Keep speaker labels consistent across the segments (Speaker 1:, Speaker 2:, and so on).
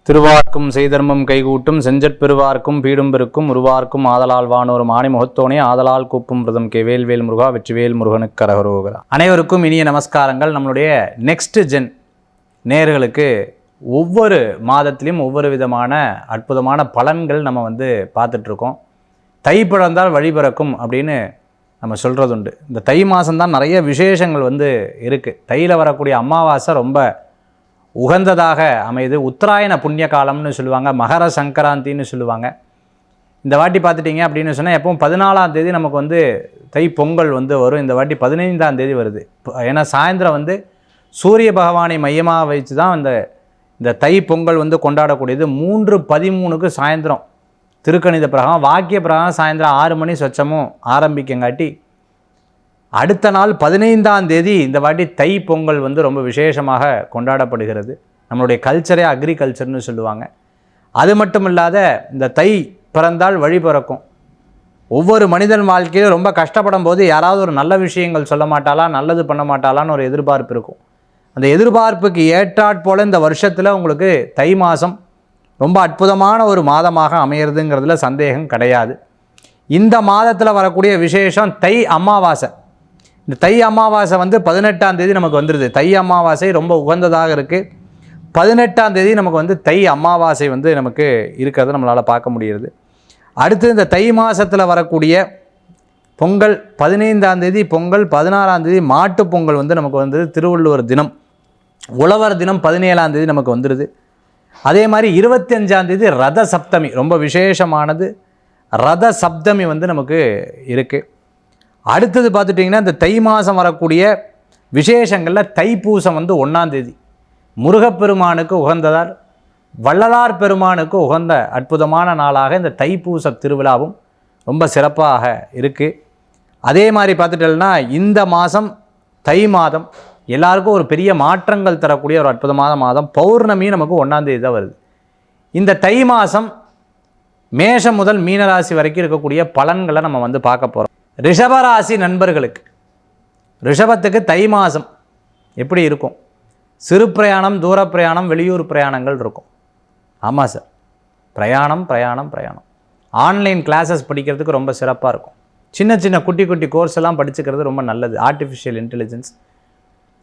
Speaker 1: திருவார்க்கும் செய்தர்மம் கைகூட்டும் செஞ்சற்பெருவார்க்கும் பீடும் பெருக்கும் உருவார்க்கும் ஆதலால் வானோரும் ஆணி முகத்தோனே ஆதலால் கூப்பும் விரதம் கே வேல்வேல் முருகா வெற்றிவேல் முருகனுக்கு கரகரோகரா. அனைவருக்கும் இனிய நமஸ்காரங்கள். நம்மளுடைய நெக்ஸ்ட் ஜென் நேயர்களுக்கு ஒவ்வொரு மாதத்திலையும் ஒவ்வொரு விதமான அற்புதமான பலன்கள் நம்ம பார்த்துட்ருக்கோம். தை பிறந்தால் வழி பிறக்கும் அப்படின்னு நம்ம சொல்கிறதுண்டு. இந்த தை மாதம்தான் நிறைய விசேஷங்கள் இருக்குது. தையில் வரக்கூடிய அமாவாசை ரொம்ப உகந்ததாக அமைது. உத்தராயண புண்ணிய காலம்னு சொல்லுவாங்க, மகர சங்கராந்தின்னு சொல்லுவாங்க. இந்த வாட்டி பார்த்துட்டிங்க அப்படின்னு சொன்னால் எப்பவும் 14ஆம் தேதி நமக்கு தை பொங்கல் வரும். இந்த வாட்டி 15ஆம் தேதி வருது. ஏன்னா சாயந்தரம் சூரிய பகவானை மையமாக வச்சு தான் இந்த தை பொங்கல் கொண்டாடக்கூடியது. 3:13க்கு சாயந்தரம் திருக்கணித பிரகாரம் வாக்கிய பிரகாரம் சாயந்தரம் 6 மணி சொச்சமும் ஆரம்பிக்கங்காட்டி அடுத்த நாள் 15ஆம் தேதி இந்த வாட்டி தை பொங்கல் ரொம்ப விசேஷமாக கொண்டாடப்படுகிறது. நம்மளுடைய கல்ச்சரே அக்ரிகல்ச்சர்னு சொல்லுவாங்க. அது மட்டும் இல்லாத இந்த தை பிறந்தால் வழி பிறக்கும். ஒவ்வொரு மனிதன் வாழ்க்கையிலும் ரொம்ப கஷ்டப்படும் போது யாராவது ஒரு நல்ல விஷயங்கள் சொல்ல மாட்டாளா, நல்லது பண்ண மாட்டாளான்னு ஒரு எதிர்பார்ப்பு இருக்கும். அந்த எதிர்பார்ப்புக்கு ஏற்றாற்போல் இந்த வருஷத்தில் உங்களுக்கு தை மாதம் ரொம்ப அற்புதமான ஒரு மாதமாக அமையிறதுங்கிறதுல சந்தேகம் கிடையாது. இந்த மாதத்தில் வரக்கூடிய விசேஷம் தை அமாவாசை. இந்த தை அமாவாசை 18ஆம் தேதி நமக்கு வந்துடுது. தை அமாவாசை ரொம்ப உகந்ததாக இருக்குது. 18ஆம் தேதி நமக்கு தை அமாவாசை நமக்கு இருக்கிறத நம்மளால் பார்க்க முடிகிறது. அடுத்து இந்த தை மாதத்தில் வரக்கூடிய பொங்கல் 15ஆம் தேதி பொங்கல், 16ஆம் தேதி மாட்டு பொங்கல் நமக்கு திருவள்ளுவர் தினம், உழவர் தினம் 17ஆம் தேதி நமக்கு வந்துடுது. அதே மாதிரி 25ஆம் தேதி ரத சப்தமி ரொம்ப விசேஷமானது. ரத சப்தமி நமக்கு இருக்குது. அடுத்தது பார்த்துட்டிங்கன்னா இந்த தை மாதம் வரக்கூடிய விசேஷங்களில் தைப்பூசம் 1ஆம் தேதி முருகப்பெருமானுக்கு உகந்ததால் வள்ளலார் பெருமானுக்கு உகந்த அற்புதமான நாளாக இந்த தைப்பூச திருவிழாவும் ரொம்ப சிறப்பாக இருக்குது. அதே மாதிரி பார்த்துட்டோம்னா இந்த மாதம் தை மாதம் எல்லாருக்கும் ஒரு பெரிய மாற்றங்கள் தரக்கூடிய ஒரு அற்புதமான மாதம். பௌர்ணமியும் நமக்கு 1ஆம் தேதி தான் வருது. இந்த தை மாதம் மேஷம் முதல் மீனராசி வரைக்கும் இருக்கக்கூடிய பலன்களை நம்ம பார்க்க போகிறோம். ரிஷபராசி நண்பர்களுக்கு, ரிஷபத்துக்கு தை மாதம் எப்படி இருக்கும்? சிறு பிரயாணம், தூர பிரயாணம், வெளியூர் பிரயாணங்கள் இருக்கும். ஆமாம் சார், பிரயாணம் பிரயாணம் பிரயாணம். ஆன்லைன் கிளாஸஸ் படிக்கிறதுக்கு ரொம்ப சிறப்பாக இருக்கும். சின்ன சின்ன குட்டி குட்டி கோர்ஸ் எல்லாம் படிச்சுக்கிறது ரொம்ப நல்லது. Artificial intelligence.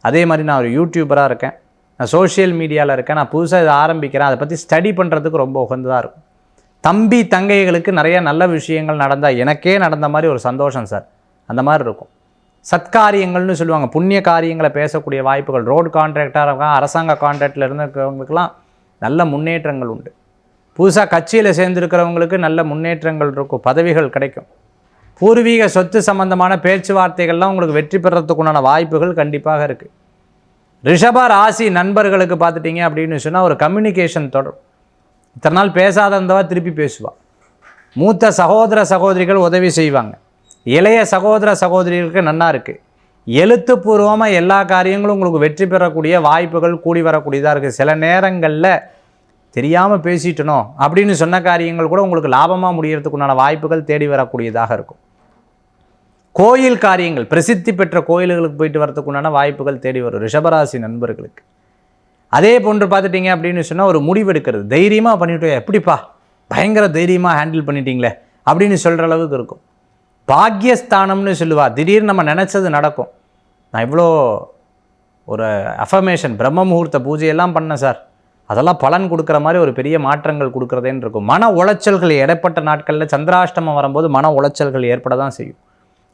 Speaker 1: அதே மாதிரி நான் ஒரு யூடியூபராக இருக்கேன், நான் சோஷியல் மீடியாவில் இருக்கேன், நான் புதுசாக இதை ஆரம்பிக்கிறேன், அதை பற்றி ஸ்டடி பண்ணுறதுக்கு ரொம்ப உகந்ததாக இருக்கும். தம்பி தங்கைகளுக்கு நிறைய நல்ல விஷயங்கள் நடந்தால் எனக்கே நடந்த மாதிரி ஒரு சந்தோஷம் சார், அந்த மாதிரி இருக்கும். சத்காரியங்கள்னு சொல்லுவாங்க, புண்ணிய காரியங்களை பேசக்கூடிய வாய்ப்புகள். ரோடு கான்ட்ராக்டாக இருக்காங்க, அரசாங்க கான்ட்ராக்டில் இருந்திருக்கிறவங்களுக்கெல்லாம் நல்ல முன்னேற்றங்கள் உண்டு. புதுசாக கட்சியில் சேர்ந்துருக்கிறவங்களுக்கு நல்ல முன்னேற்றங்கள் இருக்கும், பதவிகள் கிடைக்கும். பூர்வீக சொத்து சம்பந்தமான பேச்சுவார்த்தைகள்லாம் உங்களுக்கு வெற்றி பெறத்துக்குண்டான வாய்ப்புகள் கண்டிப்பாக இருக்குது. ரிஷப ராசி நண்பர்களுக்கு பார்த்துட்டிங்க அப்படின்னு சொன்னால் ஒரு கம்யூனிகேஷன் தொடரும். இத்தனை நாள் பேசாத இருந்தவா திருப்பி பேசுவாள். மூத்த சகோதர சகோதரிகள் உதவி செய்வாங்க. இளைய சகோதர சகோதரிகளுக்கு நன்னா இருக்குது. எழுத்துப்பூர்வமாக எல்லா காரியங்களும் உங்களுக்கு வெற்றி பெறக்கூடிய வாய்ப்புகள் கூடி வரக்கூடியதாக இருக்குது. சில நேரங்களில் தெரியாமல் பேசிட்டனோ அப்படின்னு சொன்ன காரியங்கள் கூட உங்களுக்கு லாபமாக முடியறதுக்குண்டான வாய்ப்புகள் தேடி வரக்கூடியதாக இருக்கும். கோயில் காரியங்கள், பிரசித்தி பெற்ற கோயில்களுக்கு போயிட்டு வரதுக்குண்டான வாய்ப்புகள் தேடி வரும் ரிஷபராசி நண்பர்களுக்கு. அதே போன்று பார்த்துட்டிங்க அப்படின்னு சொன்னால் ஒரு முடிவெடுக்கிறது, தைரியமாக பண்ணிவிட்டு எப்படிப்பா பயங்கர தைரியமாக ஹேண்டில் பண்ணிட்டீங்களே அப்படின்னு சொல்கிற அளவுக்கு இருக்கும். பாக்யஸ்தானம்னு சொல்லுவா, திடீர்னு நம்ம நினச்சது நடக்கும். நான் இவ்வளோ ஒரு அஃபர்மேஷன் பிரம்ம முகூர்த்த பூஜையெல்லாம் பண்ணேன் சார், அதெல்லாம் பலன் கொடுக்குற மாதிரி ஒரு பெரிய மாற்றங்கள் கொடுக்குறதேன்னு இருக்கும். மன உளைச்சல்கள் இடைப்பட்ட நாட்களில் சந்திராஷ்டமம் வரும்போது மன உளைச்சல்கள் ஏற்பட தான் செய்யும்.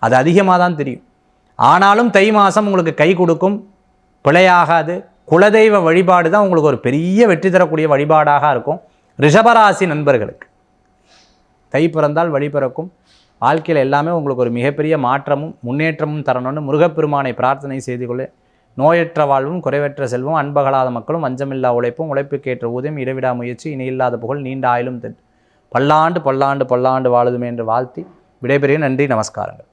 Speaker 1: அது அதிகமாக தான் தெரியும். ஆனாலும் தை மாதம் உங்களுக்கு கை கொடுக்கும், பிழையாகாது. குலதெய்வ வழிபாடு தான் உங்களுக்கு ஒரு பெரிய வெற்றி தரக்கூடிய வழிபாடாக இருக்கும் ரிஷபராசி நண்பர்களுக்கு. தை பிறந்தால் வழி பிறக்கும். வாழ்க்கையில் எல்லாமே உங்களுக்கு ஒரு மிகப்பெரிய மாற்றமும் முன்னேற்றமும் தரணும்னு முருகப்பெருமானை பிரார்த்தனை செய்து கொள்ள. நோயற்ற வாழ்வும் குறைவற்ற செல்வம், அன்பகலாத மக்களும், வஞ்சமில்லா உழைப்பும், உழைப்புக்கேற்ற ஊதியம், இடைவிடா முயற்சி, இணையில்லாத புகழ், நீண்ட ஆயிலும் பல்லாண்டு பல்லாண்டு பல்லாண்டு வாழுதுமே என்று வாழ்த்தி விடைபெறுகிறேன். நன்றி, நமஸ்காரங்கள்.